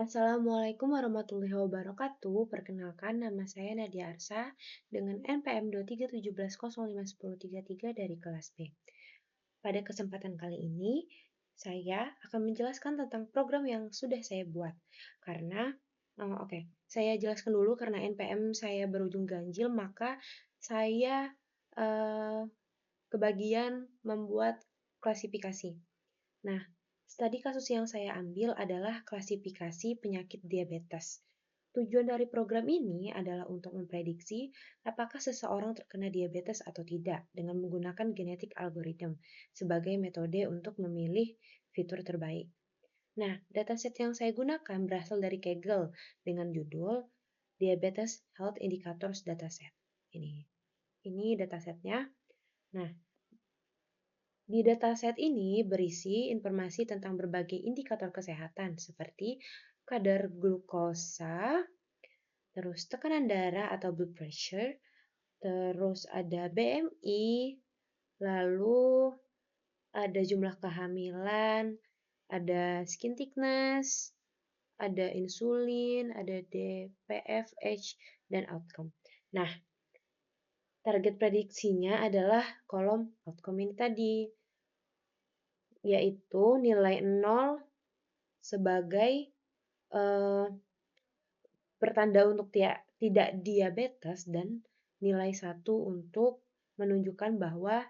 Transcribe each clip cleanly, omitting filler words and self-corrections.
Assalamualaikum warahmatullahi wabarakatuh. Perkenalkan, nama saya Nadia Arsa dengan NPM 23711051033 dari kelas B. Pada kesempatan kali ini, saya akan menjelaskan tentang program yang sudah saya buat. Saya jelaskan dulu karena NPM saya berujung ganjil, maka saya eh, kebagian membuat klasifikasi. Nah, studi kasus yang saya ambil adalah klasifikasi penyakit diabetes. Tujuan dari program ini adalah untuk memprediksi apakah seseorang terkena diabetes atau tidak dengan menggunakan genetik algorithm sebagai metode untuk memilih fitur terbaik. Nah, dataset yang saya gunakan berasal dari Kaggle dengan judul Diabetes Health Indicators Dataset. Ini datasetnya. Nah, di dataset ini berisi informasi tentang berbagai indikator kesehatan seperti kadar glukosa, terus tekanan darah atau blood pressure, terus ada BMI, lalu ada jumlah kehamilan, ada skin thickness, ada insulin, ada DPFH, dan outcome. Nah, target prediksinya adalah kolom outcome ini tadi, yaitu nilai 0 sebagai pertanda untuk tidak diabetes dan nilai 1 untuk menunjukkan bahwa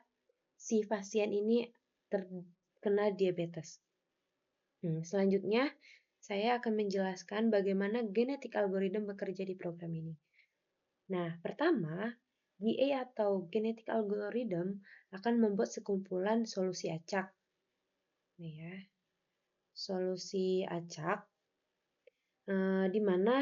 si pasien ini terkena diabetes. Selanjutnya, saya akan menjelaskan bagaimana genetik algorithm bekerja di program ini. Nah, pertama, GA atau genetic algorithm akan membuat sekumpulan solusi acak. Nih ya, solusi acak di mana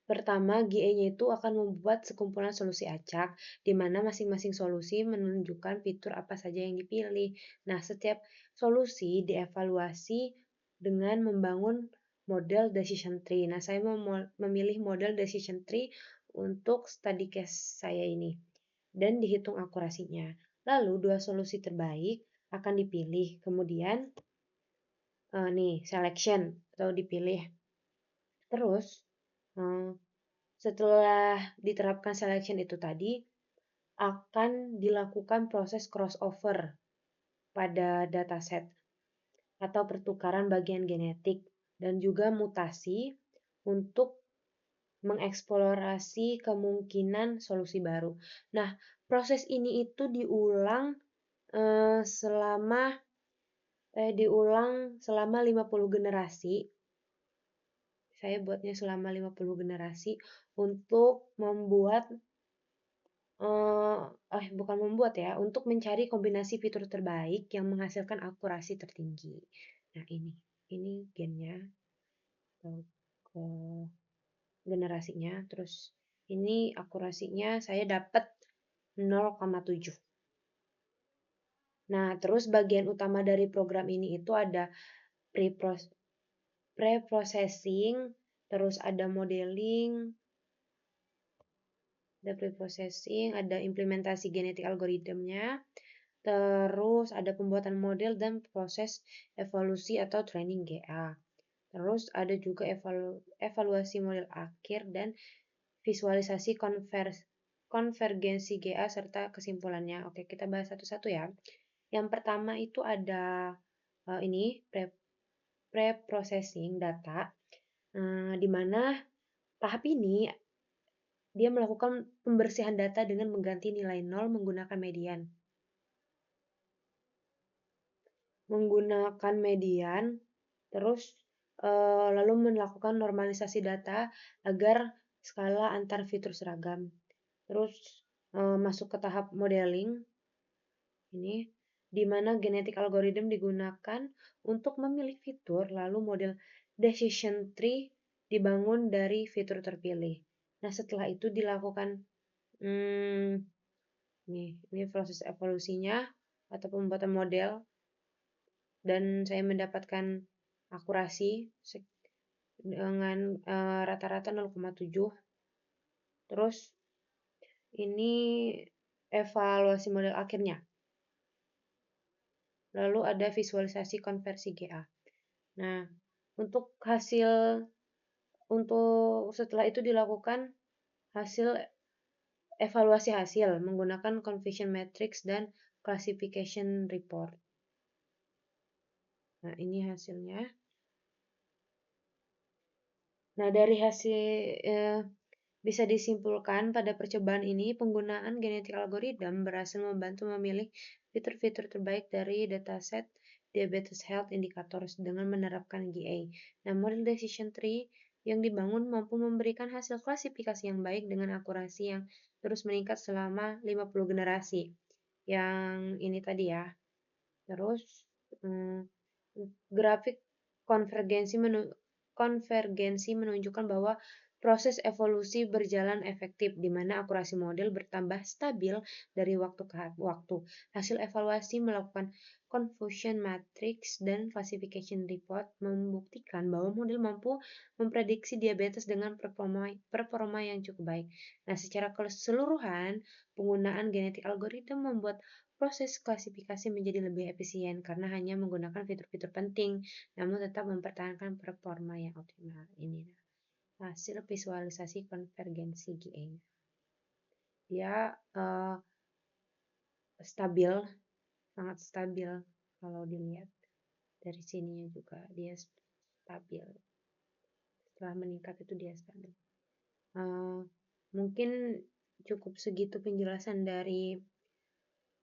pertama GA-nya itu akan membuat sekumpulan solusi acak di mana masing-masing solusi menunjukkan fitur apa saja yang dipilih. Nah, setiap solusi dievaluasi dengan membangun model decision tree. Nah, saya memilih model decision tree untuk study case saya ini dan dihitung akurasinya. Lalu dua solusi terbaik akan dipilih. Kemudian selection atau dipilih. Terus setelah diterapkan selection itu tadi, akan dilakukan proses crossover pada dataset atau pertukaran bagian genetik dan juga mutasi untuk mengeksplorasi kemungkinan solusi baru. Nah, proses ini itu diulang selama 50 generasi. Saya buatnya selama 50 generasi untuk untuk mencari kombinasi fitur terbaik yang menghasilkan akurasi tertinggi. Nah, ini gennya ke generasinya, terus ini akurasinya saya dapat 0,7. Nah, terus bagian utama dari program ini itu ada pre-processing, terus ada modeling, ada pre-processing, ada implementasi genetik algoritmnya, terus ada pembuatan model dan proses evolusi atau training GA. Terus ada juga evaluasi model akhir dan visualisasi konvergensi GA serta kesimpulannya. Oke, kita bahas satu-satu ya. Yang pertama itu ada pre-processing data, di mana tahap ini dia melakukan pembersihan data dengan mengganti nilai 0 menggunakan median. Terus lalu melakukan normalisasi data agar skala antar fitur seragam. Terus masuk ke tahap modeling, ini di mana genetik algorithm digunakan untuk memilih fitur, lalu model decision tree dibangun dari fitur terpilih. Nah, setelah itu dilakukan ini proses evolusinya atau pembuatan model, dan saya mendapatkan akurasi dengan rata-rata 0,7. Terus ini evaluasi model akhirnya. lalu ada visualisasi konversi GA. Nah, untuk hasil untuk setelah itu dilakukan hasil evaluasi hasil menggunakan conversion matrix dan classification report. Nah, ini hasilnya. Nah, dari hasil bisa disimpulkan pada percobaan ini penggunaan genetik algorithm berhasil membantu memilih fitur-fitur terbaik dari dataset Diabetes Health Indicators dengan menerapkan GA. Nah, model decision tree yang dibangun mampu memberikan hasil klasifikasi yang baik dengan akurasi yang terus meningkat selama 50 generasi. Yang ini tadi ya. Terus grafik konvergensi menunjukkan bahwa proses evolusi berjalan efektif di mana akurasi model bertambah stabil dari waktu ke waktu. Hasil evaluasi melakukan confusion matrix dan classification report membuktikan bahwa model mampu memprediksi diabetes dengan performa yang cukup baik. Nah, secara keseluruhan, penggunaan genetik algoritma membuat proses klasifikasi menjadi lebih efisien karena hanya menggunakan fitur-fitur penting, namun tetap mempertahankan performa yang optimal. Ini hasil visualisasi konvergensi GA. Dia stabil, sangat stabil kalau dilihat dari sininya juga dia stabil. Setelah meningkat itu dia stabil. Mungkin cukup segitu penjelasan dari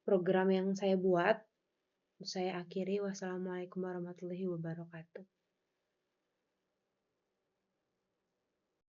program yang saya buat. Saya akhiri. Wassalamualaikum warahmatullahi wabarakatuh.